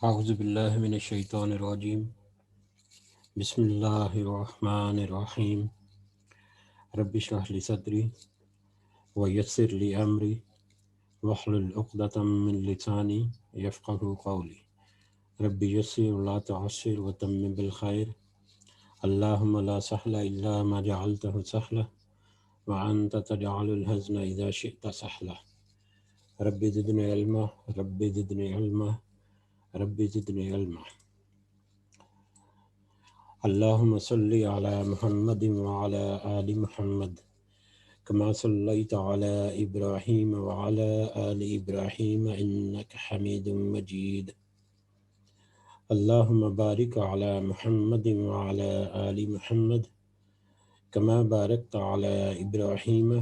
اعوذ باللہ من الشیطان الرجیم بسم اللہ الرحمن الرحیم رب اشرح لی صدری ویسر لی امری واحلل عقدۃ من لسانی یفقہوا قولی رب یسر ولا تعسر وتمم بالخیر اللہم لا سہل الا ما جعلتہ سہلا وانت تجعل الحزن اذا شئت سہلا رب زدنی علما رب زدنی علما رب زدنی علما اللہم صلی علی محمد وعلی آل محمد کما صلیت علی ابراہیم وعلی آل ابراہیم انک حمید مجید اللہم بارک علی محمد وعلی آل محمد کما بارکت علی ابراہیم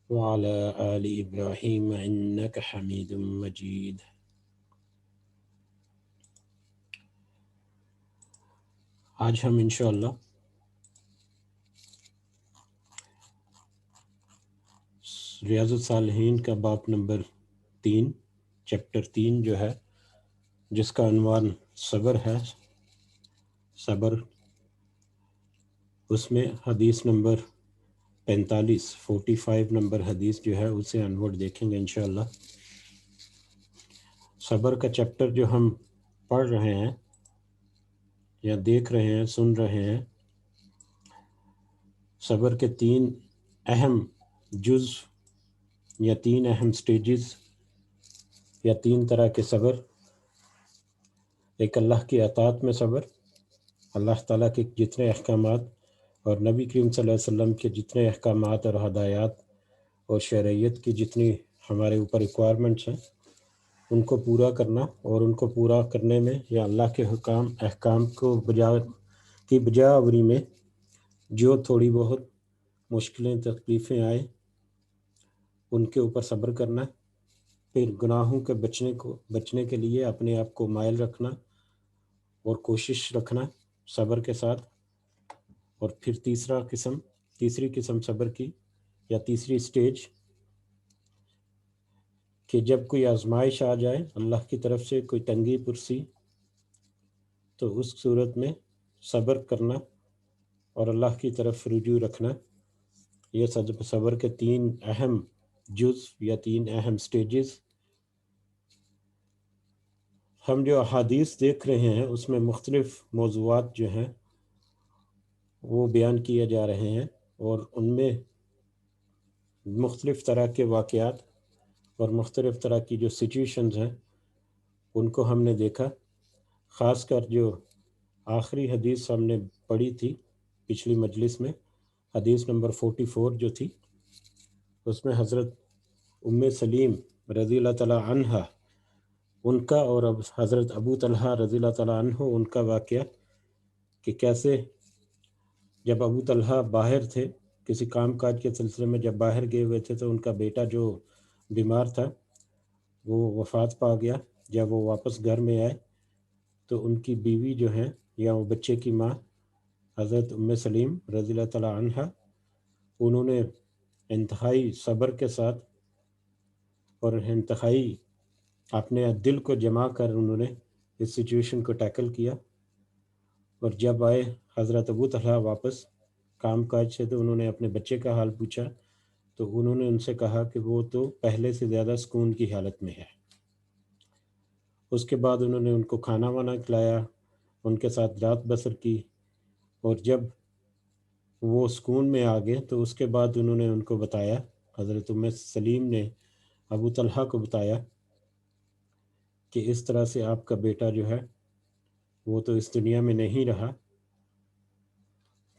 وعلی آل ابراہیم انک حمید مجید۔ آج ہم انشاءاللہ ریاض الصالحین کا باب نمبر 3 چیپٹر 3 جو ہے، جس کا عنوان صبر ہے، صبر، اس میں حدیث نمبر 45 نمبر حدیث جو ہے اسے انورڈ دیکھیں گے انشاءاللہ۔ صبر کا چیپٹر جو ہم پڑھ رہے ہیں یا دیکھ رہے ہیں، سن رہے ہیں، صبر کے 3 اہم جز یا 3 اہم سٹیجز یا 3 طرح کے صبر۔ ایک اللہ کی اطاعت میں صبر، اللہ تعالیٰ کے جتنے احکامات اور نبی کریم صلی اللہ علیہ وسلم کے جتنے احکامات اور ہدایات اور شرعیت کی جتنی ہمارے اوپر ریکوائرمنٹس ہیں ان کو پورا کرنا، اور ان کو پورا کرنے میں یا اللہ کے احکام کو بجا آوری میں جو تھوڑی بہت مشکلیں تکلیفیں آئیں ان کے اوپر صبر کرنا، پھر گناہوں کے بچنے کے لیے اپنے آپ کو مائل رکھنا اور کوشش رکھنا صبر کے ساتھ، اور پھر تیسری قسم صبر کی یا تیسری سٹیج کہ جب کوئی آزمائش آ جائے اللہ کی طرف سے، کوئی تنگی پرسی، تو اس صورت میں صبر کرنا اور اللہ کی طرف رجوع رکھنا۔ یہ صبر کے 3 اہم جز یا 3 اہم سٹیجز۔ ہم جو احادیث دیکھ رہے ہیں اس میں مختلف موضوعات جو ہیں وہ بیان کیے جا رہے ہیں، اور ان میں مختلف طرح کے واقعات اور مختلف طرح کی جو سچویشنز ہیں ان کو ہم نے دیکھا۔ خاص کر جو آخری حدیث ہم نے پڑھی تھی پچھلی مجلس میں، حدیث نمبر 44 جو تھی، اس میں حضرت ام سلیم رضی اللہ تعالیٰ عنہ ان کا اور اب حضرت ابو طلحہ رضی اللہ تعالیٰ عنہ ان کا واقعہ، کہ کیسے جب ابو طلحہ باہر تھے کسی کام کاج کے سلسلے میں، جب باہر گئے ہوئے تھے تو ان کا بیٹا جو بیمار تھا وہ وفات پا گیا۔ جب وہ واپس گھر میں آئے تو ان کی بیوی جو ہیں یا وہ بچے کی ماں حضرت ام سلیم رضی اللہ تعالیٰ عنہ، انہوں نے انتہائی صبر کے ساتھ اور انتہائی اپنے دل کو جما کر انہوں نے اس سچویشن کو ٹیکل کیا، اور جب آئے حضرت ابو طلحہ واپس کام کاج سے تو انہوں نے اپنے بچے کا حال پوچھا، تو انہوں نے ان سے کہا کہ وہ تو پہلے سے زیادہ سکون کی حالت میں ہے۔ اس کے بعد انہوں نے ان کو کھانا وانا کھلایا، ان کے ساتھ رات بسر کی، اور جب وہ سکون میں آ گئے تو اس کے بعد انہوں نے ان کو بتایا، حضرت ام سلیم نے ابو طلحہ کو بتایا کہ اس طرح سے آپ کا بیٹا جو ہے وہ تو اس دنیا میں نہیں رہا۔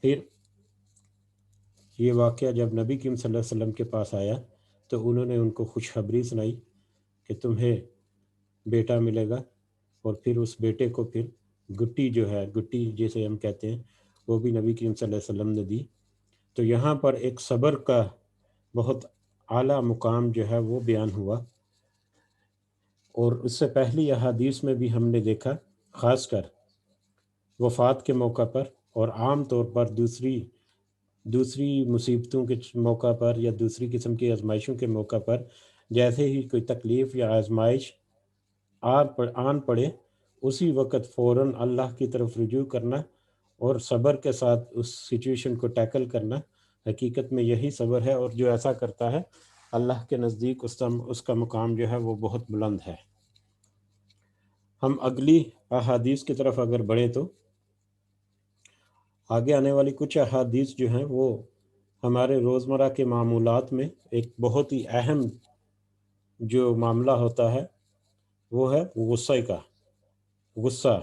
پھر یہ واقعہ جب نبی کریم صلی اللہ علیہ وسلم کے پاس آیا تو انہوں نے ان کو خوشخبری سنائی کہ تمہیں بیٹا ملے گا، اور پھر اس بیٹے کو پھر گٹی جو ہے، گٹی جیسے ہم کہتے ہیں، وہ بھی نبی کریم صلی اللہ علیہ وسلم نے دی۔ تو یہاں پر ایک صبر کا بہت اعلیٰ مقام جو ہے وہ بیان ہوا، اور اس سے پہلی احادیث میں بھی ہم نے دیکھا، خاص کر وفات کے موقع پر اور عام طور پر دوسری مصیبتوں کے موقع پر یا دوسری قسم کی آزمائشوں کے موقع پر، جیسے ہی کوئی تکلیف یا آزمائش آن پڑے اسی وقت فوراً اللہ کی طرف رجوع کرنا اور صبر کے ساتھ اس سچویشن کو ٹیکل کرنا، حقیقت میں یہی صبر ہے، اور جو ایسا کرتا ہے اللہ کے نزدیک اس کا مقام جو ہے وہ بہت بلند ہے۔ ہم اگلی احادیث کی طرف اگر بڑھیں تو آگے آنے والی کچھ احادیث جو ہیں وہ ہمارے روزمرہ کے معمولات میں ایک بہت ہی اہم جو معاملہ ہوتا ہے وہ ہے غصے کا۔ غصہ،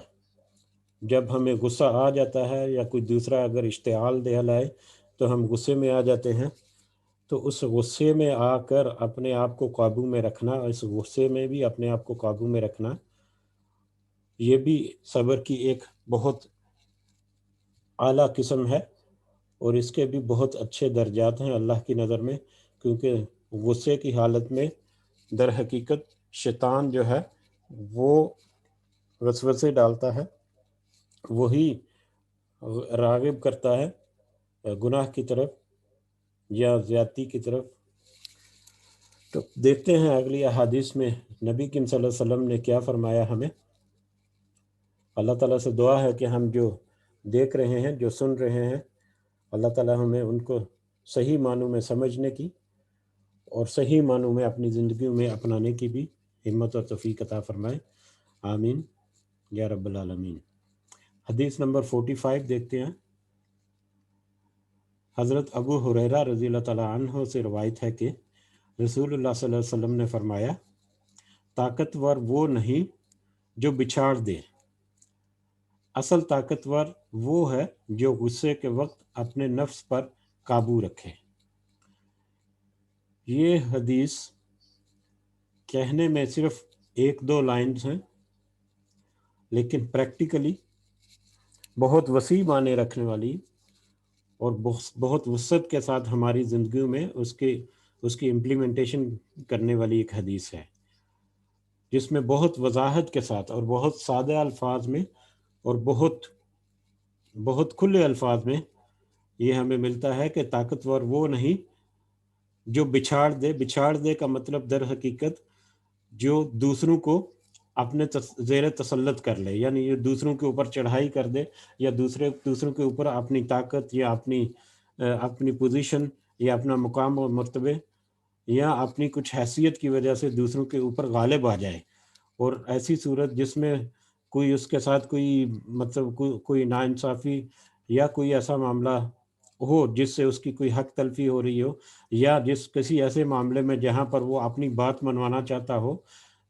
جب ہمیں غصہ آ جاتا ہے یا کوئی دوسرا اگر اشتعال دہلائے تو ہم غصے میں آ جاتے ہیں، تو اس غصے میں آ کر اپنے آپ کو قابو میں رکھنا، اس غصے میں بھی اپنے آپ کو قابو میں رکھنا، یہ بھی صبر کی ایک بہت اعلیٰ قسم ہے، اور اس کے بھی بہت اچھے درجات ہیں اللہ کی نظر میں، کیونکہ غصے کی حالت میں در حقیقت شیطان جو ہے وہ وسوسے ڈالتا ہے، وہی راغب کرتا ہے گناہ کی طرف یا زیادتی کی طرف۔ تو دیکھتے ہیں اگلی احادیث میں نبی کریم صلی اللہ علیہ وسلم نے کیا فرمایا ہمیں۔ اللہ تعالیٰ سے دعا ہے کہ ہم جو دیکھ رہے ہیں، جو سن رہے ہیں، اللہ تعالیٰ ہمیں ان کو صحیح معنوں میں سمجھنے کی اور صحیح معنوں میں اپنی زندگیوں میں اپنانے کی بھی ہمت اور توفیق عطا فرمائے، آمین یا رب العالمین۔ حدیث نمبر 45 دیکھتے ہیں۔ حضرت ابو ہریرہ رضی اللہ تعالیٰ عنہ سے روایت ہے کہ رسول اللہ صلی اللہ علیہ وسلم نے فرمایا، طاقتور وہ نہیں جو بچھاڑ دے، اصل طاقتور وہ ہے جو غصے کے وقت اپنے نفس پر قابو رکھے۔ یہ حدیث کہنے میں صرف 1-2 لائنز ہیں، لیکن پریکٹیکلی بہت وسیع معنی رکھنے والی اور بہت وسعت کے ساتھ ہماری زندگیوں میں اس کی امپلیمنٹیشن کرنے والی ایک حدیث ہے، جس میں بہت وضاحت کے ساتھ اور بہت سادہ الفاظ میں اور بہت کھلے الفاظ میں یہ ہمیں ملتا ہے کہ طاقتور وہ نہیں جو بچھاڑ دے۔ بچھاڑ دے کا مطلب در حقیقت جو دوسروں کو اپنے زیر تسلط کر لے، یعنی یہ دوسروں کے اوپر چڑھائی کر دے، یا دوسروں کے اوپر اپنی طاقت یا اپنی پوزیشن یا اپنا مقام اور مرتبے یا اپنی کچھ حیثیت کی وجہ سے دوسروں کے اوپر غالب آ جائے، اور ایسی صورت جس میں کوئی اس کے ساتھ کوئی ناانصافی یا کوئی ایسا معاملہ ہو جس سے اس کی کوئی حق تلفی ہو رہی ہو، یا کسی ایسے معاملے میں جہاں پر وہ اپنی بات منوانا چاہتا ہو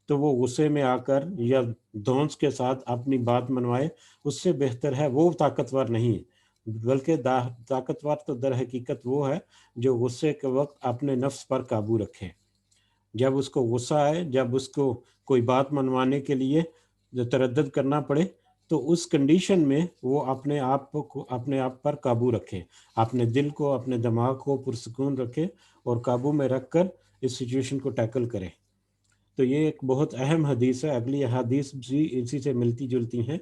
تو وہ غصے میں آ کر یا دھونس کے ساتھ اپنی بات منوائے، اس سے بہتر ہے وہ طاقتور نہیں، بلکہ طاقتور تو در حقیقت وہ ہے جو غصے کے وقت اپنے نفس پر قابو رکھے۔ جب اس کو غصہ آئے، جب اس کو کوئی بات منوانے کے لیے تردد کرنا پڑے، تو اس کنڈیشن میں وہ اپنے آپ پر قابو رکھے، اپنے دل کو، اپنے دماغ کو پرسکون رکھے اور قابو میں رکھ کر اس سچویشن کو ٹیکل کرے۔ تو یہ ایک بہت اہم حدیث ہے، اگلی احادیث بھی اسی سے ملتی جلتی ہیں۔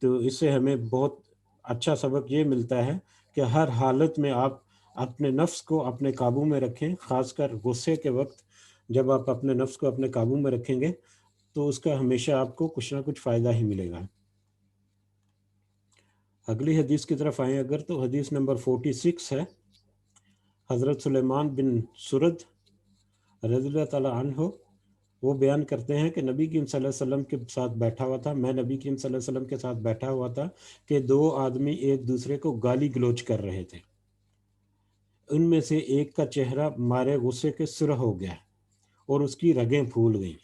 تو اس سے ہمیں بہت اچھا سبق یہ ملتا ہے کہ ہر حالت میں آپ اپنے نفس کو اپنے قابو میں رکھیں، خاص کر غصے کے وقت جب آپ اپنے نفس کو اپنے قابو میں رکھیں گے تو اس کا ہمیشہ آپ کو کچھ نہ کچھ فائدہ ہی ملے گا۔ اگلی حدیث کی طرف آئیں اگر تو حدیث نمبر 46 ہے۔ حضرت سلیمان بن سرد رضی اللہ تعالیٰ عنہ وہ بیان کرتے ہیں کہ نبی کریم صلی اللہ علیہ وسلم کے ساتھ بیٹھا ہوا تھا، میں نبی کریم صلی اللہ علیہ وسلم کے ساتھ بیٹھا ہوا تھا کہ 2 آدمی ایک دوسرے کو گالی گلوچ کر رہے تھے۔ ان میں سے ایک کا چہرہ مارے غصے کے سرخ ہو گیا اور اس کی رگیں پھول گئیں۔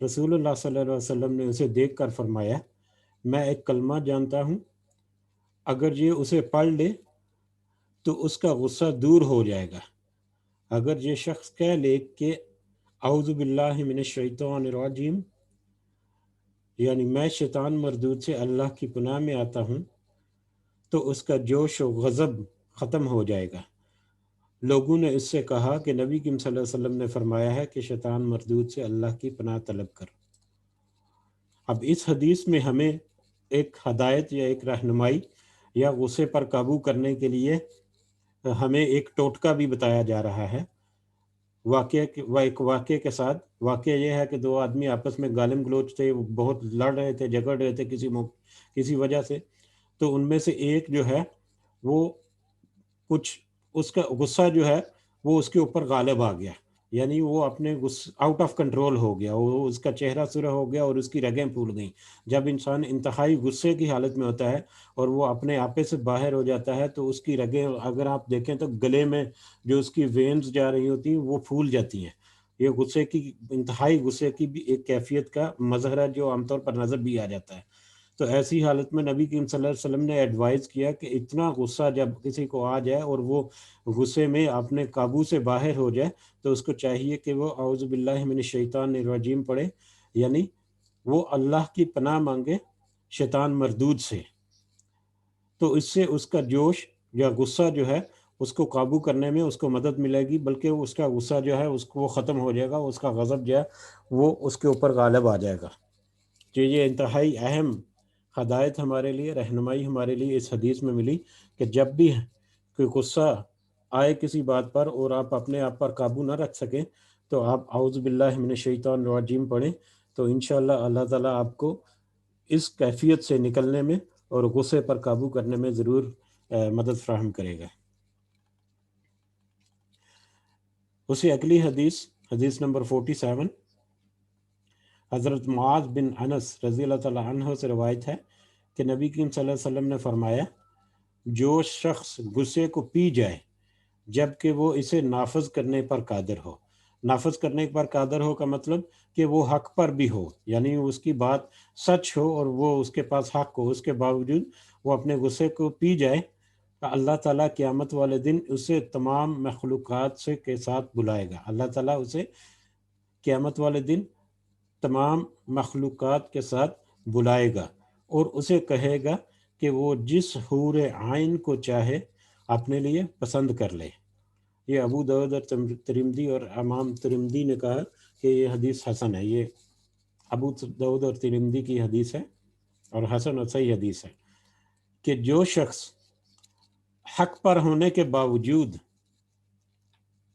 رسول اللہ صلی اللہ علیہ وسلم نے اسے دیکھ کر فرمایا، میں ایک کلمہ جانتا ہوں، اگر یہ اسے پڑھ لے تو اس کا غصہ دور ہو جائے گا۔ اگر یہ شخص کہہ لے کہ اعوذ باللہ من الشیطان الرجیم، یعنی میں شیطان مردود سے اللہ کی پناہ میں آتا ہوں، تو اس کا جوش و غضب ختم ہو جائے گا۔ لوگوں نے اس سے کہا کہ نبی کریم صلی اللہ علیہ وسلم نے فرمایا ہے کہ شیطان مردود سے اللہ کی پناہ طلب کر۔ اب اس حدیث میں ہمیں ایک ہدایت یا ایک رہنمائی یا غصے پر قابو کرنے کے لیے ہمیں ایک ٹوٹکا بھی بتایا جا رہا ہے۔ ایک واقعے کے ساتھ. واقعہ یہ ہے کہ دو آدمی آپس میں گالم گلوچ تھے، بہت لڑ رہے تھے، جھگڑ رہے تھے کسی وجہ سے. تو ان میں سے ایک جو ہے وہ کچھ اس کا غصہ جو ہے وہ اس کے اوپر غالب آ گیا، یعنی وہ اپنے آؤٹ آف کنٹرول ہو گیا، وہ اس کا چہرہ سرخ ہو گیا اور اس کی رگیں پھول گئیں. جب انسان انتہائی غصے کی حالت میں ہوتا ہے اور وہ اپنے آپے سے باہر ہو جاتا ہے تو اس کی رگیں اگر آپ دیکھیں تو گلے میں جو اس کی وینز جا رہی ہوتی ہیں وہ پھول جاتی ہیں. یہ غصے کی، انتہائی غصے کی بھی ایک کیفیت کا مظہر ہے جو عام طور پر نظر بھی آ جاتا ہے. تو ایسی حالت میں نبی کریم صلی اللہ علیہ وسلم نے ایڈوائز کیا کہ اتنا غصہ جب کسی کو آ جائے اور وہ غصے میں اپنے قابو سے باہر ہو جائے تو اس کو چاہیے کہ وہ اعوذ باللہ من الشیطان الرجیم پڑھے، یعنی وہ اللہ کی پناہ مانگے شیطان مردود سے. تو اس سے اس کا جوش یا غصہ جو ہے اس کو قابو کرنے میں اس کو مدد ملے گی، بلکہ اس کا غصہ جو ہے اس کو وہ ختم ہو جائے گا، اس کا غضب جو ہے وہ اس کے اوپر غالب آ جائے گا. تو یہ انتہائی اہم ہدایت ہمارے لیے، رہنمائی ہمارے لیے اس حدیث میں ملی کہ جب بھی کوئی غصہ آئے کسی بات پر اور آپ اپنے آپ پر قابو نہ رکھ سکیں تو آپ اعوذ باللہ من الشیطان الرجیم پڑھیں، تو انشاءاللہ اللہ تعالیٰ آپ کو اس کیفیت سے نکلنے میں اور غصے پر قابو کرنے میں ضرور مدد فراہم کرے گا. اسی اگلی حدیث نمبر 47 حضرت معاذ بن انس رضی اللہ تعالیٰ عنہ سے روایت ہے کہ نبی کریم صلی اللہ علیہ وسلم نے فرمایا، جو شخص غصے کو پی جائے جبکہ وہ اسے نافذ کرنے پر قادر ہو. نافذ کرنے پر قادر ہو کا مطلب کہ وہ حق پر بھی ہو، یعنی اس کی بات سچ ہو اور وہ اس کے پاس حق ہو، اس کے باوجود وہ اپنے غصے کو پی جائے، تو اللہ تعالیٰ قیامت والے دن اسے تمام مخلوقات سے کے ساتھ بلائے گا. اللہ تعالیٰ اسے قیامت والے دن تمام مخلوقات کے ساتھ بلائے گا اور اسے کہے گا کہ وہ جس حور عین کو چاہے اپنے لیے پسند کر لے. یہ ابو داؤد اور ترمذی اور امام ترمذی نے کہا کہ یہ حدیث حسن ہے. یہ ابو داؤد اور ترمذی کی حدیث ہے اور حسن اور صحیح حدیث ہے کہ جو شخص حق پر ہونے کے باوجود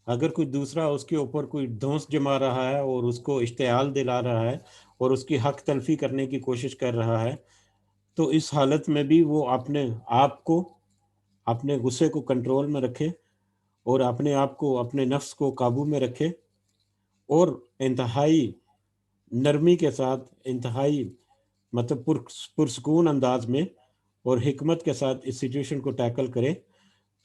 اگر کوئی دوسرا اس کے اوپر کوئی دھونس جما رہا ہے اور اس کو اشتعال دلا رہا ہے اور اس کی حق تلفی کرنے کی کوشش کر رہا ہے، تو اس حالت میں بھی وہ اپنے آپ کو، اپنے غصے کو کنٹرول میں رکھے اور اپنے آپ کو، اپنے نفس کو قابو میں رکھے اور انتہائی نرمی کے ساتھ، انتہائی مطلب پرسکون انداز میں اور حکمت کے ساتھ اس سچویشن کو ٹیکل کرے،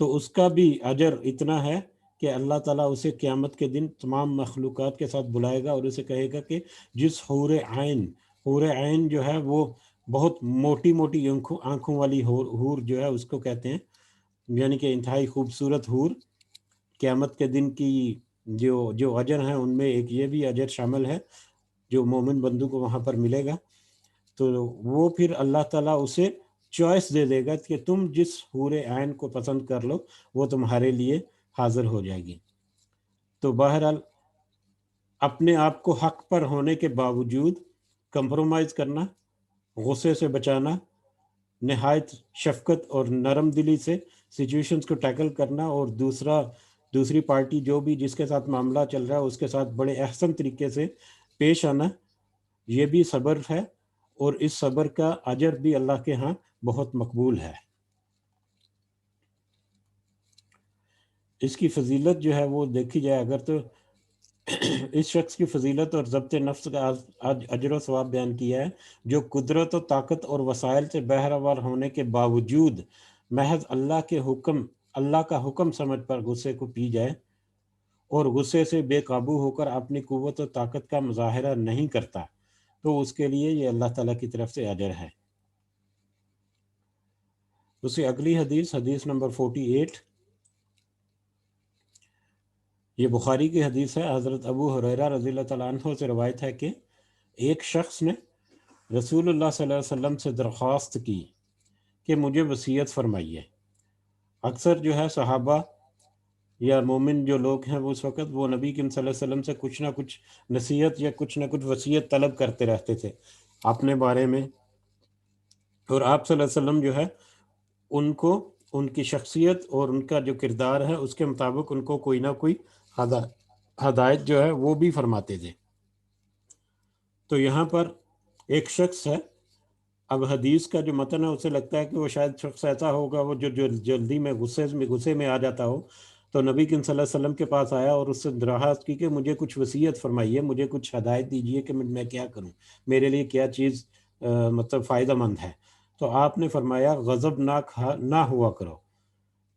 تو اس کا بھی اجر اتنا ہے کہ اللہ تعالیٰ اسے قیامت کے دن تمام مخلوقات کے ساتھ بلائے گا اور اسے کہے گا کہ جس حور عین جو ہے وہ بہت موٹی موٹی آنکھوں والی حور جو ہے اس کو کہتے ہیں، یعنی کہ انتہائی خوبصورت حور، قیامت کے دن کی جو اجر ہیں ان میں ایک یہ بھی اجر شامل ہے جو مومن بندوں کو وہاں پر ملے گا. تو وہ پھر اللہ تعالیٰ اسے چوائس دے دے گا کہ تم جس حور عین کو پسند کر لو وہ تمہارے لیے حاضر ہو جائے گی. تو بہرحال اپنے آپ کو حق پر ہونے کے باوجود کمپرومائز کرنا، غصے سے بچانا، نہایت شفقت اور نرم دلی سے سچویشنز کو ٹیکل کرنا اور دوسری پارٹی جو بھی جس کے ساتھ معاملہ چل رہا ہے اس کے ساتھ بڑے احسن طریقے سے پیش آنا، یہ بھی صبر ہے اور اس صبر کا اجر بھی اللہ کے ہاں بہت مقبول ہے. اس کی فضیلت جو ہے وہ دیکھی جائے اگر تو اس شخص کی فضیلت اور ضبط نفس کا اجر و ثواب بیان کیا ہے جو قدرت و طاقت اور وسائل سے بہرہور ہونے کے باوجود محض اللہ کا حکم سمجھ پر غصے کو پی جائے اور غصے سے بے قابو ہو کر اپنی قوت و طاقت کا مظاہرہ نہیں کرتا، تو اس کے لیے یہ اللہ تعالیٰ کی طرف سے اجر ہے. اسی اگلی حدیث نمبر 48 یہ بخاری کی حدیث ہے. حضرت ابو ہریرہ رضی اللہ تعالیٰ عنہ سے روایت ہے کہ ایک شخص نے رسول اللہ صلی اللہ علیہ وسلم سے درخواست کی کہ مجھے وصیت فرمائیے. اکثر جو ہے صحابہ یا مومن جو لوگ ہیں وہ اس وقت وہ نبی کریم صلی اللہ علیہ وسلم سے کچھ نہ کچھ نصیحت یا کچھ نہ کچھ وصیت طلب کرتے رہتے تھے اپنے بارے میں، اور آپ صلی اللہ علیہ وسلم جو ہے ان کو ان کی شخصیت اور ان کا جو کردار ہے اس کے مطابق ان کو کوئی نہ کوئی ہدایت جو ہے وہ بھی فرماتے تھے۔ تو یہاں پر ایک شخص ہے، اب حدیث کا جو متن ہے اسے لگتا ہے کہ وہ شاید شخص ایسا ہوگا وہ جو جلدی میں غصے میں آ جاتا ہو، تو نبی کریم صلی اللہ علیہ وسلم کے پاس آیا اور اس سے درخواست کی کہ مجھے کچھ وصیت فرمائیے، مجھے کچھ ہدایت دیجیے کہ میں کیا کروں، میرے لیے کیا چیز مطلب فائدہ مند ہے۔ تو آپ نے فرمایا غضب نہ ہوا کرو۔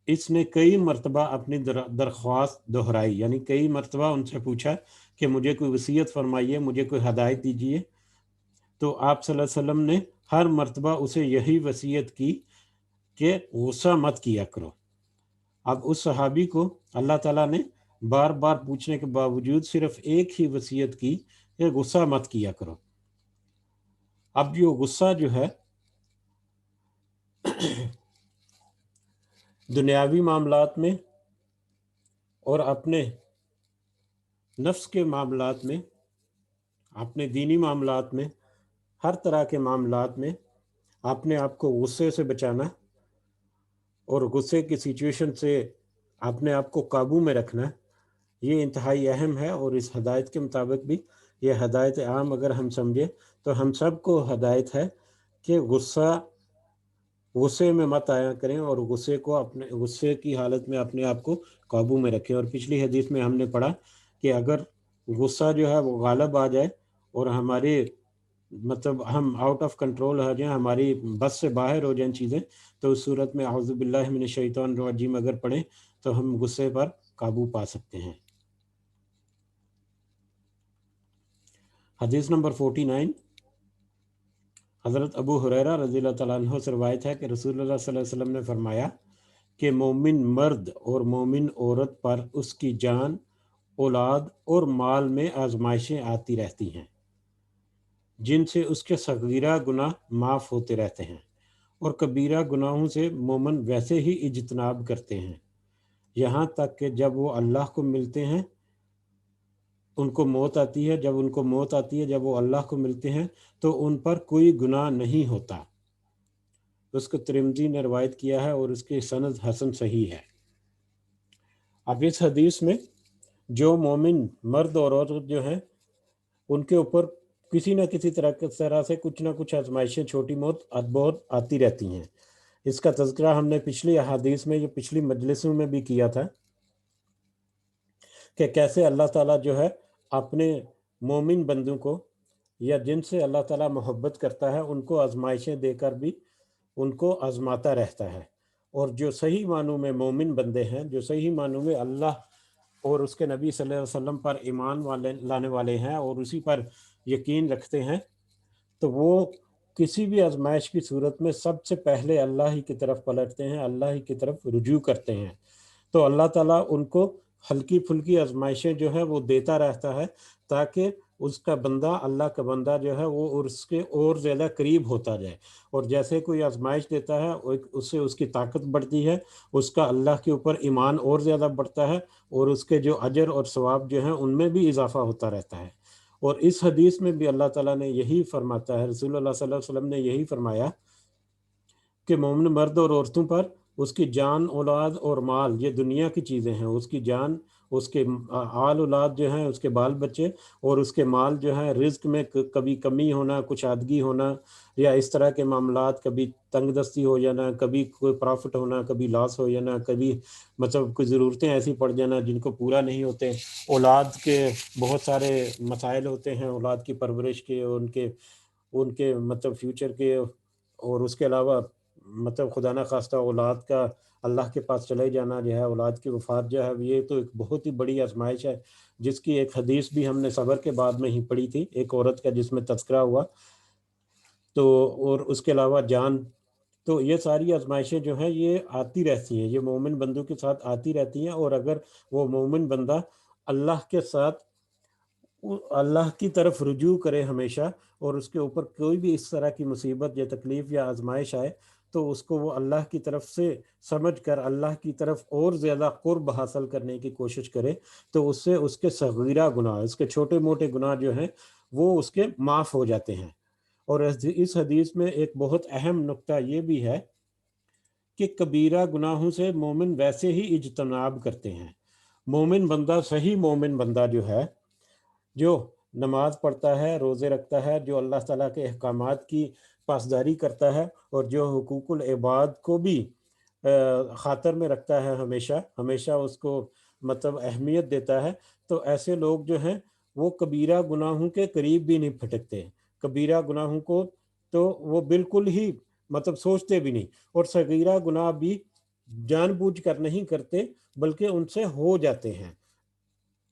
اس نے کئی مرتبہ اپنی درخواست دہرائی، یعنی کئی مرتبہ ان سے پوچھا کہ مجھے کوئی وصیت فرمائیے، مجھے کوئی ہدایت دیجیے۔ تو آپ صلی اللہ علیہ وسلم نے ہر مرتبہ اسے یہی وصیت کی کہ غصہ مت کیا کرو۔ اب اس صحابی کو اللہ تعالیٰ نے بار بار پوچھنے کے باوجود صرف ایک ہی وصیت کی کہ غصہ مت کیا کرو۔ اب جو غصہ جو ہے دنیاوی معاملات میں اور اپنے نفس کے معاملات میں، اپنے دینی معاملات میں، ہر طرح کے معاملات میں اپنے آپ کو غصے سے بچانا اور غصے کی سچویشن سے اپنے آپ کو قابو میں رکھنا، یہ انتہائی اہم ہے۔ اور اس ہدایت کے مطابق بھی یہ ہدایت عام اگر ہم سمجھے تو ہم سب کو ہدایت ہے کہ غصے میں مت آیا کریں اور غصے کی حالت میں اپنے آپ کو قابو میں رکھیں۔ اور پچھلی حدیث میں ہم نے پڑھا کہ اگر غصہ جو ہے وہ غالب آ جائے اور ہمارے مطلب ہم آؤٹ آف کنٹرول ہو جائیں، ہماری بس سے باہر ہو جائیں چیزیں، تو اس صورت میں اعوذ باللہ من الشیطان الرجیم اگر پڑھیں تو ہم غصے پر قابو پا سکتے ہیں۔ حدیث نمبر 49، حضرت ابو ہریرہ رضی اللہ تعالیٰ عنہ سے روایت ہے کہ رسول اللہ صلی اللہ علیہ وسلم نے فرمایا کہ مومن مرد اور مومن عورت پر اس کی جان، اولاد اور مال میں آزمائشیں آتی رہتی ہیں، جن سے اس کے صغیرہ گناہ معاف ہوتے رہتے ہیں، اور کبیرہ گناہوں سے مومن ویسے ہی اجتناب کرتے ہیں، یہاں تک کہ جب وہ اللہ کو ملتے ہیں ان کو موت آتی ہے، جب وہ اللہ کو ملتے ہیں تو ان پر کوئی گناہ نہیں ہوتا۔ اس کو ترمذی نے روایت کیا ہے اور اس کی سند حسن صحیح ہے۔ اب اس حدیث میں جو مومن مرد اور عورت جو ہیں ان کے اوپر کسی نہ کسی طرح سے کچھ نہ کچھ آزمائشیں چھوٹی بہت آتی رہتی ہیں۔ اس کا تذکرہ ہم نے پچھلی احادیث میں، یہ پچھلی مجلسوں میں بھی کیا تھا کہ کیسے اللہ تعالیٰ جو ہے اپنے مومن بندوں کو یا جن سے اللہ تعالیٰ محبت کرتا ہے ان کو آزمائشیں دے کر بھی ان کو آزماتا رہتا ہے۔ اور جو صحیح معنوں میں مومن بندے ہیں، جو صحیح معنوں میں اللہ اور اس کے نبی صلی اللہ علیہ وسلم پر ایمان لانے والے ہیں اور اسی پر یقین رکھتے ہیں، تو وہ کسی بھی آزمائش کی صورت میں سب سے پہلے اللہ ہی کی طرف پلٹتے ہیں، اللہ ہی کی طرف رجوع کرتے ہیں۔ تو اللہ تعالیٰ ان کو ہلکی پھلکی آزمائشیں جو ہے وہ دیتا رہتا ہے تاکہ اس کا بندہ، اللہ کا بندہ جو ہے وہ اس کے اور زیادہ قریب ہوتا جائے۔ اور جیسے کوئی آزمائش دیتا ہے اس سے اس کی طاقت بڑھتی ہے، اس کا اللہ کے اوپر ایمان اور زیادہ بڑھتا ہے، اور اس کے جو اجر اور ثواب جو ہیں ان میں بھی اضافہ ہوتا رہتا ہے۔ اور اس حدیث میں بھی اللہ تعالیٰ نے یہی فرماتا ہے، رسول اللہ صلی اللہ علیہ وسلم نے یہی فرمایا کہ مومن مرد اور عورتوں پر اس کی جان، اولاد اور مال، یہ دنیا کی چیزیں ہیں، اس کی جان، اس کے آل اولاد جو ہیں، اس کے بال بچے اور اس کے مال جو ہیں، رزق میں کبھی کمی ہونا، کچھ آدگی ہونا یا اس طرح کے معاملات، کبھی تنگ دستی ہو جانا، کبھی کوئی پرافٹ ہونا، کبھی لاس ہو جانا، کبھی مطلب کوئی ضرورتیں ایسی پڑ جانا جن کو پورا نہیں ہوتے، اولاد کے بہت سارے مسائل ہوتے ہیں، اولاد کی پرورش کے، ان کے مطلب فیوچر کے، اور اس کے علاوہ مطلب خدا نہ خواستہ اولاد کا اللہ کے پاس چلے جانا جو ہے، اولاد کی وفات جو ہے، یہ تو ایک بہت ہی بڑی آزمائش ہے، جس کی ایک حدیث بھی ہم نے صبر کے بعد میں ہی پڑھی تھی، ایک عورت کا جس میں تذکرہ ہوا۔ تو اور اس کے علاوہ جان، تو یہ ساری آزمائشیں جو ہیں یہ آتی رہتی ہیں، یہ مومن بندوں کے ساتھ آتی رہتی ہیں۔ اور اگر وہ مومن بندہ اللہ کے ساتھ، اللہ کی طرف رجوع کرے ہمیشہ، اور اس کے اوپر کوئی بھی اس طرح کی مصیبت یا تکلیف یا آزمائش آئے تو اس کو وہ اللہ کی طرف سے سمجھ کر اللہ کی طرف اور زیادہ قرب حاصل کرنے کی کوشش کرے، تو اس سے اس کے صغیرہ گناہ، اس کے چھوٹے موٹے گناہ جو ہیں وہ اس کے معاف ہو جاتے ہیں۔ اور اس حدیث میں ایک بہت اہم نقطہ یہ بھی ہے کہ کبیرہ گناہوں سے مومن ویسے ہی اجتناب کرتے ہیں۔ مومن بندہ، صحیح مومن بندہ جو ہے، جو نماز پڑھتا ہے، روزے رکھتا ہے، جو اللہ تعالیٰ کے احکامات کی پاسداری کرتا ہے، اور جو حقوق العباد کو بھی خاطر میں رکھتا ہے، ہمیشہ ہمیشہ اس کو مطلب اہمیت دیتا ہے، تو ایسے لوگ جو ہیں وہ کبیرہ گناہوں کے قریب بھی نہیں پھٹکتے. کبیرہ گناہوں کو تو وہ بالکل ہی مطلب سوچتے بھی نہیں، اور صغیرہ گناہ بھی جان بوجھ کر نہیں کرتے بلکہ ان سے ہو جاتے ہیں.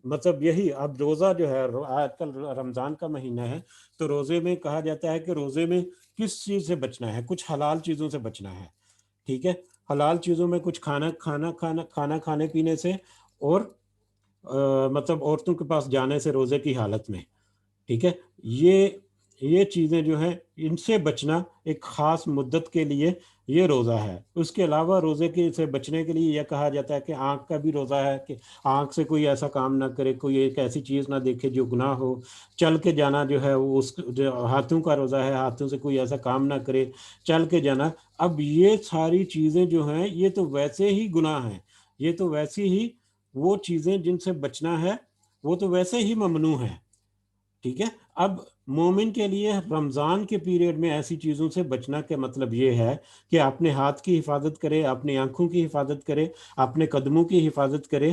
مطلب یہی، اب روزہ جو ہے، آج کل رمضان کا مہینہ ہے، تو روزے میں کہا جاتا ہے کہ روزے میں کس چیز سے بچنا ہے؟ کچھ حلال چیزوں سے بچنا ہے. ٹھیک ہے، حلال چیزوں میں کچھ کھانا کھانے پینے سے، اور مطلب عورتوں کے پاس جانے سے روزے کی حالت میں. ٹھیک ہے، یہ چیزیں جو ہیں ان سے بچنا ایک خاص مدت کے لیے یہ روزہ ہے. اس کے علاوہ روزے کے سے بچنے کے لیے یہ کہا جاتا ہے کہ آنکھ کا بھی روزہ ہے، کہ آنکھ سے کوئی ایسا کام نہ کرے، کوئی ایک ایسی چیز نہ دیکھے جو گناہ ہو. چل کے جانا جو ہے وہ اس جو ہاتھوں کا روزہ ہے، ہاتھوں سے کوئی ایسا کام نہ کرے، چل کے جانا. اب یہ ساری چیزیں جو ہیں یہ تو ویسے ہی گناہ ہیں، یہ تو ویسی ہی وہ چیزیں جن سے بچنا ہے وہ تو ویسے ہی ممنوع ہیں. ٹھیک ہے، اب مومن کے لیے رمضان کے پیریڈ میں ایسی چیزوں سے بچنا کا مطلب یہ ہے کہ اپنے ہاتھ کی حفاظت کرے، اپنی آنکھوں کی حفاظت کرے، اپنے قدموں کی حفاظت کرے.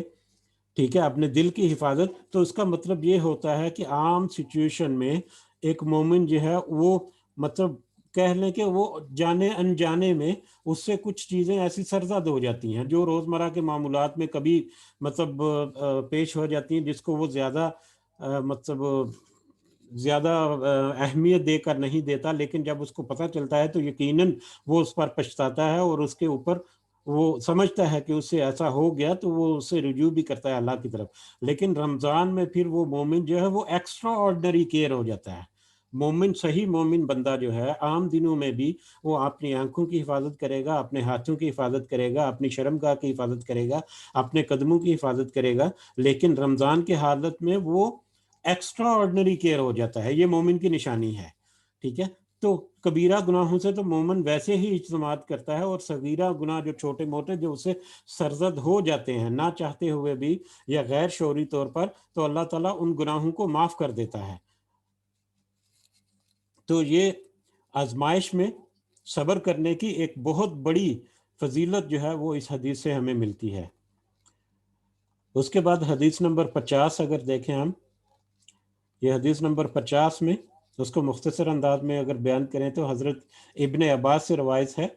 ٹھیک ہے، اپنے دل کی حفاظت. تو اس کا مطلب یہ ہوتا ہے کہ عام سچویشن میں ایک مومن جو ہے وہ مطلب کہہ لیں کہ وہ جانے انجانے میں اس سے کچھ چیزیں ایسی سرزد ہو جاتی ہیں جو روزمرہ کے معمولات میں کبھی مطلب پیش ہو جاتی ہیں، جس کو وہ زیادہ مطلب زیادہ اہمیت دے کر نہیں دیتا، لیکن جب اس کو پتہ چلتا ہے تو یقیناً وہ اس پر پچھتاتا ہے، اور اس کے اوپر وہ سمجھتا ہے کہ اس سے ایسا ہو گیا تو وہ اس سے رجوع بھی کرتا ہے اللہ کی طرف. لیکن رمضان میں پھر وہ مومن جو ہے وہ ایکسٹرا آرڈنری کیئر ہو جاتا ہے. مومن، صحیح مومن بندہ جو ہے عام دنوں میں بھی وہ اپنی آنکھوں کی حفاظت کرے گا، اپنے ہاتھوں کی حفاظت کرے گا، اپنی شرمگاہ کی حفاظت کرے گا، اپنے قدموں کی حفاظت کرے گا. لیکن رمضان کے حالت میں وہ ایکسٹرا آرڈنری کیئر ہو جاتا ہے. یہ مومن کی نشانی ہے. ٹھیک ہے، تو کبیرہ گناہوں سے تو مومن ویسے ہی اجتناب کرتا ہے، اور صغیرہ گناہ جو چھوٹے موٹے جو اسے سرزد ہو جاتے ہیں نہ چاہتے ہوئے بھی یا غیر شعوری طور پر، تو اللہ تعالیٰ ان گناہوں کو معاف کر دیتا ہے. تو یہ آزمائش میں صبر کرنے کی ایک بہت بڑی فضیلت جو ہے وہ اس حدیث سے ہمیں ملتی ہے. اس کے بعد حدیث نمبر 50 اگر دیکھیں ہم، یہ حدیث نمبر 50 میں اس کو مختصر انداز میں اگر بیان کریں تو حضرت ابن عباس سے روایت ہے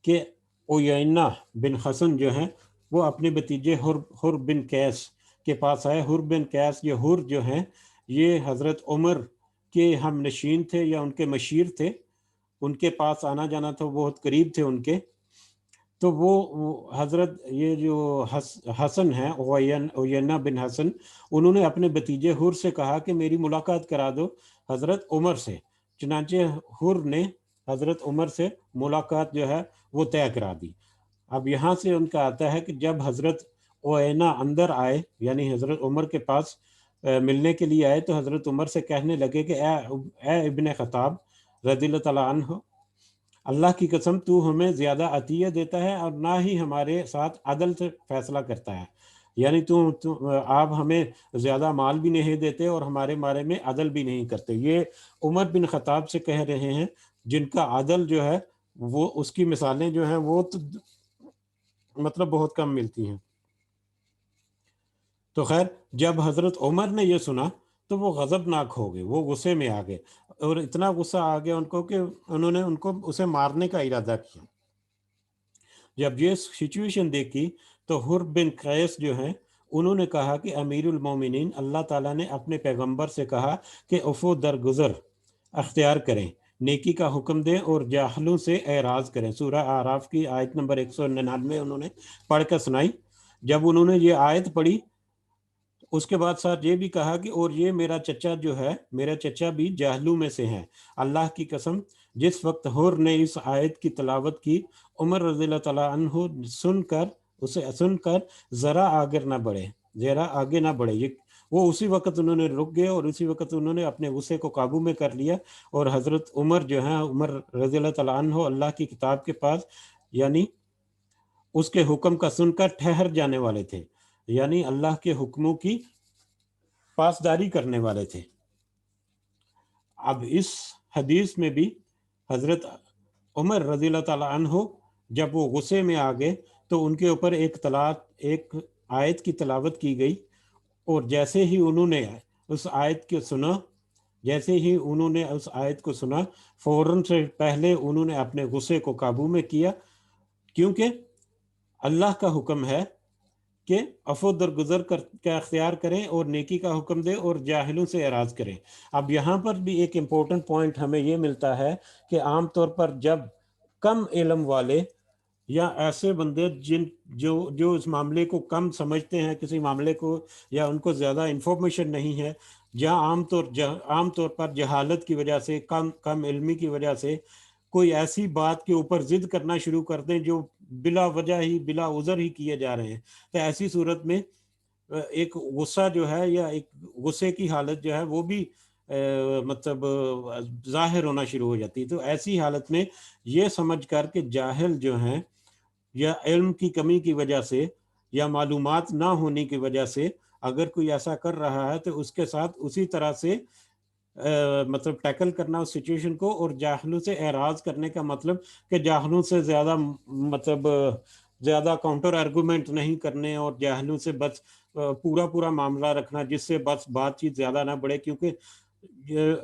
کہ عیینہ بن حسن جو ہیں وہ اپنے بتیجے حر بن قیس کے پاس آئے. حر بن قیس، یہ حر جو ہیں یہ حضرت عمر کے ہم نشین تھے یا ان کے مشیر تھے، ان کے پاس آنا جانا تھا، بہت قریب تھے ان کے. تو وہ حضرت یہ جو حسن ہیں عیینہ بن حسن، انہوں نے اپنے بتیجے حر سے کہا کہ میری ملاقات کرا دو حضرت عمر سے. چنانچہ حر نے حضرت عمر سے ملاقات جو ہے وہ طے کرا دی. اب یہاں سے ان کا آتا ہے کہ جب حضرت عیینہ اندر آئے، یعنی حضرت عمر کے پاس ملنے کے لیے آئے، تو حضرت عمر سے کہنے لگے کہ اے ابن خطاب رضی اللہ تعالیٰ عنہ، اللہ کی قسم تو ہمیں زیادہ عطیہ دیتا ہے اور نہ ہی ہمارے ساتھ عدل سے فیصلہ کرتا ہے. یعنی آپ ہمیں زیادہ مال بھی نہیں دیتے اور ہمارے بارے میں عدل بھی نہیں کرتے. یہ عمر بن خطاب سے کہہ رہے ہیں جن کا عدل جو ہے وہ اس کی مثالیں جو ہیں وہ تو مطلب بہت کم ملتی ہیں. تو خیر، جب حضرت عمر نے یہ سنا تو وہ غضبناک ہو گئے، وہ غصے میں آ گئے، اور اتنا غصہ آ گیا ان کو کہ انہوں نے ان کو اسے مارنے کا ارادہ کیا. جب یہ سچویشن دیکھی تو حر بن قیس جو ہیں انہوں نے کہا کہ امیر المومنین، اللہ تعالیٰ نے اپنے پیغمبر سے کہا کہ عفو درگزر اختیار کریں، نیکی کا حکم دیں اور جاہلوں سے اعراض کریں. سورہ اعراف کی آیت نمبر 199 انہوں نے پڑھ کر سنائی. جب انہوں نے یہ آیت پڑھی اس کے بعد ساتھ یہ بھی کہا کہ اور یہ میرا چچا جو ہے، میرا چچا بھی جاہلوں میں سے ہیں. اللہ کی قسم جس وقت حر نے اس آیت کی تلاوت کی، عمر رضی اللہ تعالیٰ عنہ اسے سن کر ذرا آگے نہ بڑھے. وہ اسی وقت انہوں نے رک گئے اور اسی وقت انہوں نے اپنے غصے کو قابو میں کر لیا، اور حضرت عمر جو ہیں، عمر رضی اللہ تعالیٰ عنہ اللہ کی کتاب کے پاس یعنی اس کے حکم کا سن کر ٹھہر جانے والے تھے. یعنی اللہ کے حکموں کی پاسداری کرنے والے تھے۔ اب اس حدیث میں بھی حضرت عمر رضی اللہ تعالیٰ عنہ جب وہ غصے میں آ گئے تو ان کے اوپر ایک آیت کی تلاوت کی گئی، اور جیسے ہی انہوں نے اس آیت کو سنا فوراً سے پہلے انہوں نے اپنے غصے کو قابو میں کیا، کیونکہ اللہ کا حکم ہے کہ عفو درگزر کا اختیار کریں اور نیکی کا حکم دے اور جاہلوں سے اعراض کریں۔ اب یہاں پر بھی ایک امپورٹنٹ پوائنٹ ہمیں یہ ملتا ہے کہ عام طور پر جب کم علم والے یا ایسے بندے جو اس معاملے کو کم سمجھتے ہیں، کسی معاملے کو، یا ان کو زیادہ انفارمیشن نہیں ہے، جہاں عام طور پر جہالت کی وجہ سے، کم علمی کی وجہ سے کوئی ایسی بات کے اوپر ضد کرنا شروع کر دیں جو بلا وجہ ہی، بلا عذر ہی کیے جا رہے ہیں، تو ایسی صورت میں ایک غصہ جو ہے یا ایک غصے کی حالت جو ہے وہ بھی مطلب ظاہر ہونا شروع ہو جاتی ہے۔ تو ایسی حالت میں یہ سمجھ کر کہ جاہل جو ہیں یا علم کی کمی کی وجہ سے یا معلومات نہ ہونے کی وجہ سے اگر کوئی ایسا کر رہا ہے تو اس کے ساتھ اسی طرح سے مطلب ٹیکل کرنا اس سچویشن کو، اور جاہلوں سے اعراض کرنے کا مطلب کہ جاہلوں سے زیادہ کاؤنٹر آرگومنٹ نہیں کرنے، اور جاہلوں سے بس پورا معاملہ رکھنا جس سے بس بات چیت زیادہ نہ بڑھے، کیونکہ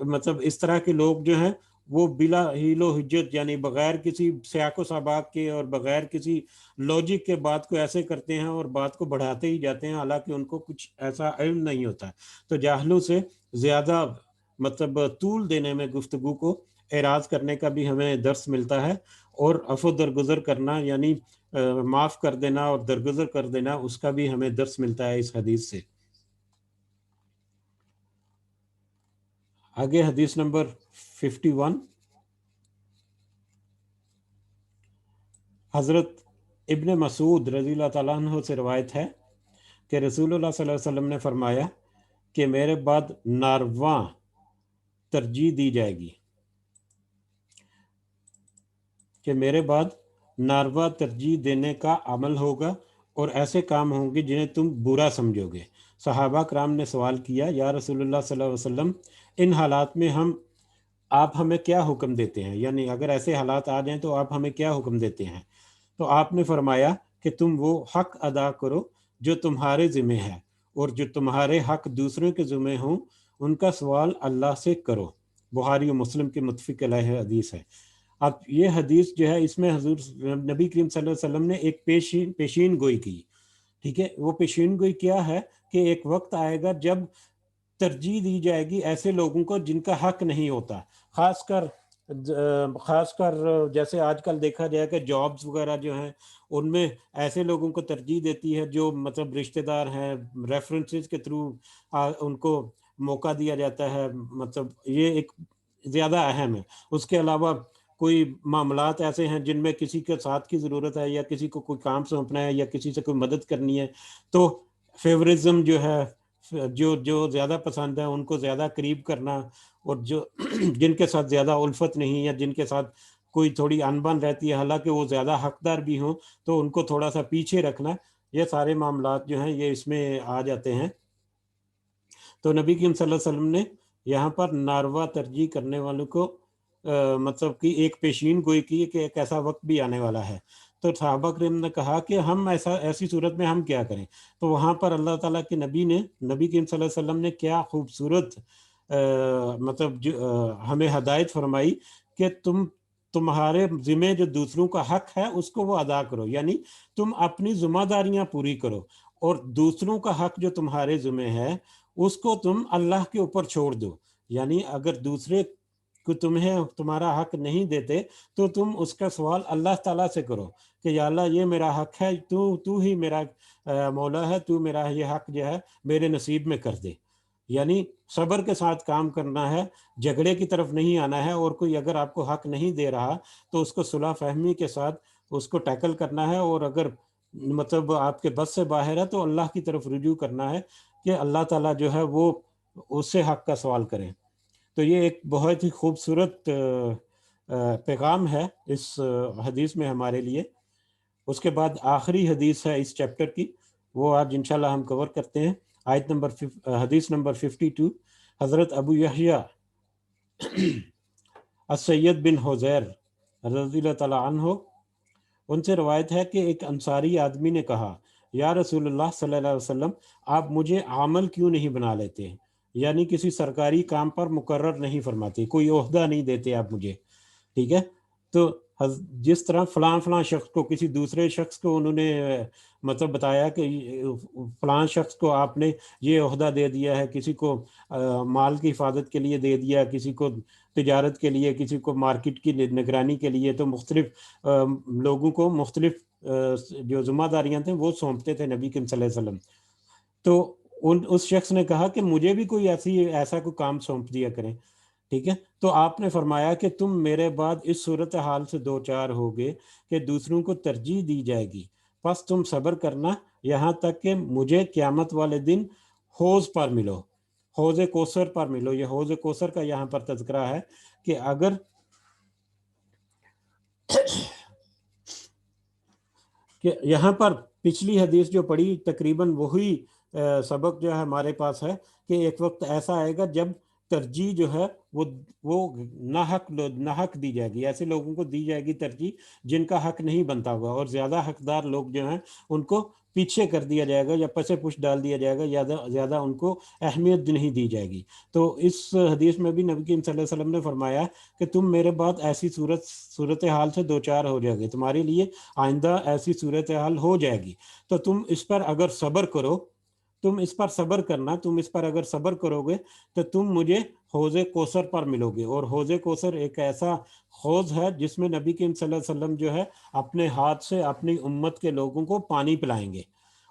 مطلب اس طرح کے لوگ جو ہیں وہ بلا حیل و حجت، یعنی بغیر کسی سیاق و سباق کے اور بغیر کسی لاجک کے بات کو ایسے کرتے ہیں اور بات کو بڑھاتے ہی جاتے ہیں، حالانکہ ان کو کچھ ایسا علم نہیں ہوتا۔ تو جاہلوں سے زیادہ مطلب طول دینے میں گفتگو کو اعراض کرنے کا بھی ہمیں درس ملتا ہے، اور عفو درگزر کرنا یعنی معاف کر دینا اور درگزر کر دینا، اس کا بھی ہمیں درس ملتا ہے اس حدیث سے۔ آگے حدیث نمبر 51، حضرت ابن مسعود رضی اللہ تعالیٰ عنہ سے روایت ہے کہ رسول اللہ صلی اللہ علیہ وسلم نے فرمایا کہ میرے بعد نارواں ترجیح دی جائے گی، کہ میرے بعد ناروا ترجیح دینے کا عمل ہوگا اور ایسے کام ہوں گے جنہیں تم برا سمجھو گے۔ صحابہ کرام نے سوال کیا، یا رسول اللہ صلی اللہ علیہ وسلم، ان حالات میں آپ ہمیں کیا حکم دیتے ہیں؟ یعنی اگر ایسے حالات آ جائیں تو آپ ہمیں کیا حکم دیتے ہیں؟ تو آپ نے فرمایا کہ تم وہ حق ادا کرو جو تمہارے ذمہ ہے، اور جو تمہارے حق دوسروں کے ذمہ ہوں ان کا سوال اللہ سے کرو۔ بخاری و مسلم کے متفق علیہ حدیث ہے۔ اب یہ حدیث جو ہے اس میں حضور نبی کریم صلی اللہ علیہ وسلم نے ایک پیشین گوئی کی، ٹھیک ہے؟ وہ پیشین گوئی کیا ہے کہ ایک وقت آئے گا جب ترجیح دی جائے گی ایسے لوگوں کو جن کا حق نہیں ہوتا، خاص کر جیسے آج کل دیکھا جائے کہ جابز وغیرہ جو ہیں ان میں ایسے لوگوں کو ترجیح دیتی ہے جو مطلب رشتہ دار ہیں، ریفرنسز کے تھرو ان کو موقع دیا جاتا ہے، مطلب یہ ایک زیادہ اہم ہے۔ اس کے علاوہ کوئی معاملات ایسے ہیں جن میں کسی کے ساتھ کی ضرورت ہے، یا کسی کو کوئی کام سونپنا ہے، یا کسی سے کوئی مدد کرنی ہے، تو فیورزم جو ہے، جو زیادہ پسند ہے ان کو زیادہ قریب کرنا، اور جو جن کے ساتھ زیادہ الفت نہیں، یا جن کے ساتھ کوئی تھوڑی انبن رہتی ہے حالانکہ وہ زیادہ حقدار بھی ہوں، تو ان کو تھوڑا سا پیچھے رکھنا، یہ سارے معاملات جو ہیں یہ اس میں آ جاتے ہیں۔ تو نبی کریم صلی اللہ علیہ وسلم نے یہاں پر ناروا ترجیح کرنے والوں کو مطلب کہ ایک پیشین گوئی کی کہ ایک ایسا وقت بھی آنے والا ہے۔ تو صحابہ کرام نے کہا کہ ہم ایسی صورت میں ہم کیا کریں؟ تو وہاں پر اللہ تعالیٰ کے نبی کریم صلی اللہ علیہ وسلم نے کیا خوبصورت مطلب ہمیں ہدایت فرمائی کہ تمہارے ذمہ جو دوسروں کا حق ہے اس کو وہ ادا کرو، یعنی تم اپنی ذمہ داریاں پوری کرو، اور دوسروں کا حق جو تمہارے ذمہ ہے اس کو تم اللہ کے اوپر چھوڑ دو۔ یعنی اگر دوسرے کو تمہارا حق نہیں دیتے تو تم اس کا سوال اللہ تعالیٰ سے کرو کہ یا اللہ یہ میرا حق ہے، تو ہی میرا مولا ہے، تو میرا یہ حق جو ہے میرے نصیب میں کر دے۔ یعنی صبر کے ساتھ کام کرنا ہے، جھگڑے کی طرف نہیں آنا ہے، اور کوئی اگر آپ کو حق نہیں دے رہا تو اس کو صلح فہمی کے ساتھ اس کو ٹیکل کرنا ہے، اور اگر مطلب آپ کے بس سے باہر ہے تو اللہ کی طرف رجوع کرنا ہے کہ اللہ تعالیٰ جو ہے وہ اس سے حق کا سوال کریں۔ تو یہ ایک بہت ہی خوبصورت پیغام ہے اس حدیث میں ہمارے لیے۔ اس کے بعد آخری حدیث ہے اس چیپٹر کی، وہ آج انشاءاللہ ہم کور کرتے ہیں. آیت نمبر حدیث نمبر 52. حضرت ابو یحییٰ السید بن حذیر رضی اللہ تعالیٰ عنہ، ان سے روایت ہے کہ ایک انصاری آدمی نے کہا، یا رسول اللہ صلی اللہ علیہ وسلم، آپ مجھے عامل کیوں نہیں بنا لیتے؟ یعنی کسی سرکاری کام پر مقرر نہیں فرماتے، کوئی عہدہ نہیں دیتے آپ مجھے. ٹھیک ہے، تو جس طرح فلاں فلاں شخص کو، کسی دوسرے شخص کو انہوں نے مطلب بتایا کہ فلاں شخص کو آپ نے یہ عہدہ دے دیا ہے، کسی کو مال کی حفاظت کے لیے دے دیا، کسی کو تجارت کے لیے، کسی کو مارکیٹ کی نگرانی کے لیے، تو مختلف لوگوں کو مختلف جو ذمہ داریاں تھیں وہ سونپتے تھے نبی کریم صلی اللہ علیہ وسلم. تو اس شخص نے کہا کہ مجھے بھی کوئی ایسا کوئی کام سونپ دیا کریں. ٹھیک ہے، تو آپ نے فرمایا کہ تم میرے بعد اس صورتحال سے دو چار ہوگے کہ دوسروں کو ترجیح دی جائے گی، پس تم صبر کرنا یہاں تک کہ مجھے قیامت والے دن حوض پر ملو، حوض کوثر پر ملو. یہ حوض کوثر کا یہاں پر تذکرہ ہے کہ اگر کہ یہاں پر پچھلی حدیث جو پڑھی تقریباً وہی سبق جو ہے ہمارے پاس ہے کہ ایک وقت ایسا آئے گا جب ترجیح جو ہے وہ ناحق دی جائے گی، ایسے لوگوں کو دی جائے گی ترجیح جن کا حق نہیں بنتا ہوگا، اور زیادہ حقدار لوگ جو ہیں ان کو پیچھے کر دیا جائے گا یا پسے پش ڈال دیا جائے گا، زیادہ ان کو اہمیت نہیں دی جائے گی. تو اس حدیث میں بھی نبی کریم صلی اللہ علیہ وسلم نے فرمایا کہ تم میرے بعد ایسی صورتحال سے دو چار ہو جائے گے، تمہارے لیے آئندہ ایسی صورتحال ہو جائے گی، تو تم اس پر اگر صبر کرو، تم اس پر صبر کرنا، تم اس پر اگر صبر کرو گے تو تم مجھے حوض کوثر پر ملو گے. اور حوض کوثر ایک ایسا حوض ہے جس میں نبی کریم صلی اللہ علیہ وسلم جو ہے اپنے ہاتھ سے اپنی امت کے لوگوں کو پانی پلائیں گے،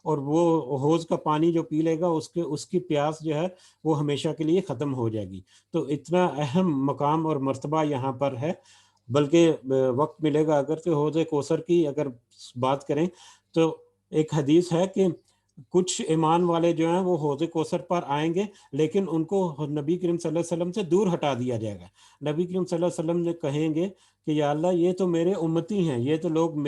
اور وہ حوض کا پانی جو پی لے گا اس کی پیاس جو ہے وہ ہمیشہ کے لیے ختم ہو جائے گی. تو اتنا اہم مقام اور مرتبہ یہاں پر ہے. بلکہ وقت ملے گا اگر تو حوض کوثر کی اگر بات کریں تو ایک حدیث ہے کہ کچھ ایمان والے جو ہیں وہ حوض کوثر پر آئیں گے، لیکن ان کو نبی کریم صلی اللہ علیہ وسلم سے دور ہٹا دیا جائے گا. نبی کریم صلی اللہ علیہ وسلم نے کہیں گے کہ یا اللہ یہ تو میرے امتی ہیں، یہ تو لوگ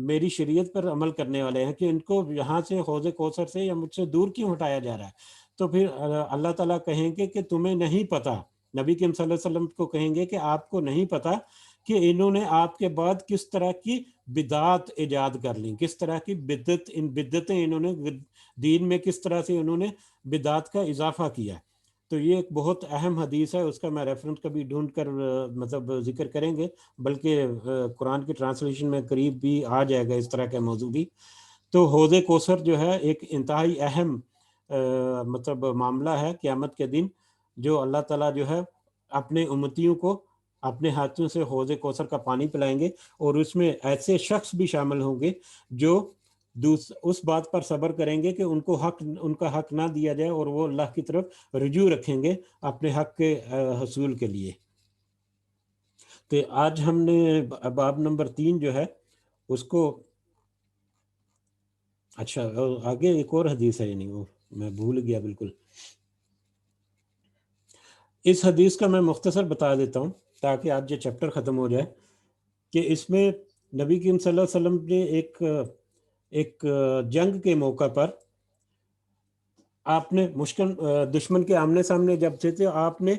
میری شریعت پر عمل کرنے والے ہیں، کہ ان کو یہاں سے حوض کوثر سے یا مجھ سے دور کیوں ہٹایا جا رہا ہے؟ تو پھر اللہ تعالیٰ کہیں گے کہ تمہیں نہیں پتا، نبی کریم صلی اللہ علیہ وسلم کو کہیں گے کہ آپ کو نہیں پتا کہ انہوں نے آپ کے بعد کس طرح کی بدعات ایجاد کر لیں، کس طرح کی بدعتیں انہوں نے دین میں کس طرح سے انہوں نے بدعات کا اضافہ کیا. تو یہ ایک بہت اہم حدیث ہے، اس کا میں ریفرنس کبھی ڈھونڈ کر مطلب ذکر کریں گے، بلکہ قرآن کی ٹرانسلیشن میں قریب بھی آ جائے گا اس طرح کا موضوع بھی. تو حوض کوثر جو ہے ایک انتہائی اہم مطلب معاملہ ہے قیامت کے دن، جو اللہ تعالیٰ جو ہے اپنے امتیوں کو اپنے ہاتھوں سے حوض کوثر کا پانی پلائیں گے، اور اس میں ایسے شخص بھی شامل ہوں گے جو اس بات پر صبر کریں گے کہ ان کا حق نہ دیا جائے، اور وہ اللہ کی طرف رجوع رکھیں گے اپنے حق کے حصول کے لیے. تو آج ہم نے باب نمبر 3 جو ہے اس کو، اچھا آگے ایک اور حدیث ہے، یعنی وہ میں بھول گیا بالکل. اس حدیث کا میں مختصر بتا دیتا ہوں تاکہ آج یہ چیپٹر ختم ہو جائے، کہ اس میں نبی کریم صلی اللہ علیہ وسلم نے ایک جنگ کے موقع پر آپ نے دشمن کے آمنے سامنے جب تھے آپ نے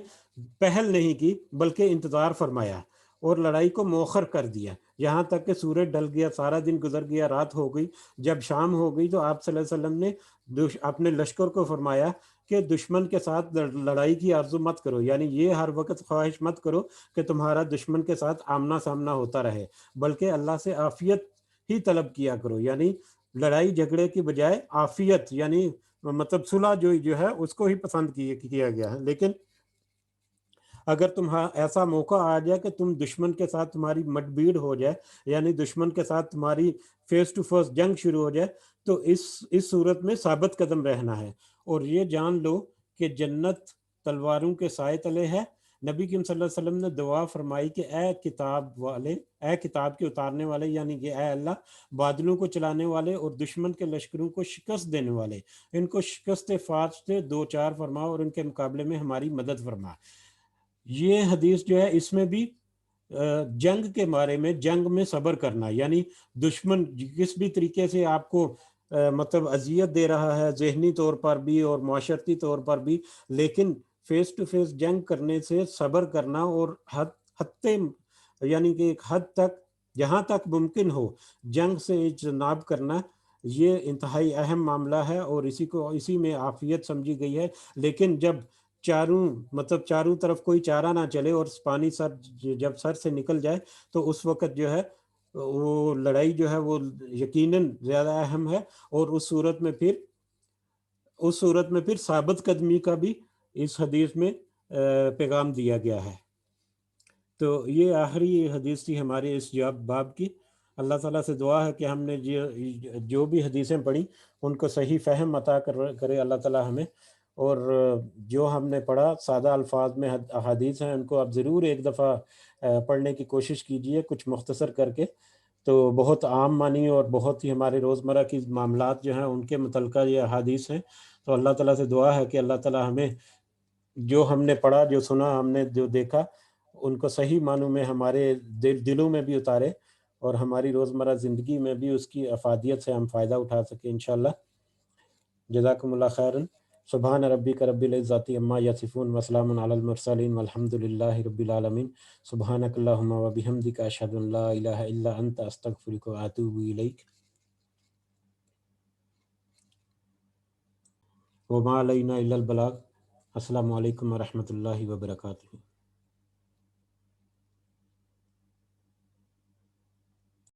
پہل نہیں کی بلکہ انتظار فرمایا اور لڑائی کو مؤخر کر دیا، یہاں تک کہ سورج ڈھل گیا، سارا دن گزر گیا، رات ہو گئی. جب شام ہو گئی تو آپ صلی اللہ علیہ وسلم نے اپنے لشکر کو فرمایا کہ دشمن کے ساتھ لڑائی کی آرزو مت کرو، یعنی یہ ہر وقت خواہش مت کرو کہ تمہارا دشمن کے ساتھ آمنا سامنا ہوتا رہے، بلکہ اللہ سے عافیت ہی طلب کیا کرو. یعنی لڑائی جھگڑے کی بجائے عافیت، یعنی مطلب صلح جو ہے اس کو ہی پسند کیا گیا ہے. لیکن اگر ایسا موقع آ جائے کہ تم دشمن کے ساتھ تمہاری مٹ بھیڑ ہو جائے، یعنی دشمن کے ساتھ تمہاری فیس ٹو فیس جنگ شروع ہو جائے، تو اس صورت میں ثابت قدم رہنا ہے، اور یہ جان لو کہ جنت تلواروں کے سائے تلے ہے. نبی کریم صلی اللہ علیہ وسلم نے دعا فرمائی کہ اے کتاب کے اتارنے والے، یعنی کہ اے اللہ بادلوں کو چلانے والے اور دشمن کے لشکروں کو شکست دینے والے، ان کو شکست فاتح سے دو چار فرما اور ان کے مقابلے میں ہماری مدد فرما. یہ حدیث جو ہے اس میں بھی جنگ کے بارے میں، جنگ میں صبر کرنا، یعنی دشمن کس بھی طریقے سے آپ کو مطلب اذیت دے رہا ہے ذہنی طور پر بھی اور معاشرتی طور پر بھی، لیکن فیس ٹو فیس جنگ کرنے سے صبر کرنا اور حد یعنی کہ ایک حد تک جہاں تک ممکن ہو جنگ سے اجتناب کرنا، یہ انتہائی اہم معاملہ ہے اور اسی میں عافیت سمجھی گئی ہے۔ لیکن جب چاروں طرف کوئی چارہ نہ چلے اور پانی جب سر سے نکل جائے تو اس وقت جو ہے وہ لڑائی جو ہے وہ یقیناً زیادہ اہم ہے، اور اس صورت میں پھر ثابت قدمی کا بھی اس حدیث میں پیغام دیا گیا ہے۔ تو یہ آخری حدیث تھی ہمارے اس باب کی۔ اللہ تعالیٰ سے دعا ہے کہ ہم نے جو بھی حدیثیں پڑھی ان کو صحیح فہم عطا کرے اللہ تعالیٰ ہمیں، اور جو ہم نے پڑھا سادہ الفاظ میں احادیث ہیں ان کو آپ ضرور ایک دفعہ پڑھنے کی کوشش کیجئے کچھ مختصر کر کے، تو بہت عام معنی اور بہت ہی ہمارے روزمرہ کی معاملات جو ہیں ان کے متعلقہ یہ احادیث ہیں۔ تو اللہ تعالیٰ سے دعا ہے کہ اللہ تعالیٰ ہمیں جو ہم نے پڑھا، جو سنا، ہم نے جو دیکھا، ان کو صحیح معنوں میں ہمارے دلوں میں بھی اتارے اور ہماری روزمرہ زندگی میں بھی اس کی افادیت سے ہم فائدہ اٹھا سکیں انشاءاللہ۔ جزاکم اللہ خیرن۔ سبحان ربک رب العزت عما یصفون وسلام علی المرسلین والحمد للہ رب العالمین۔ سبحانک اللہم و بحمدک اشہد ان لا الہ الا انت استغفرک و اتوب الیک۔ وما علینا الا البلاغ۔ السلام علیکم ورحمۃ اللہ وبرکاتہ۔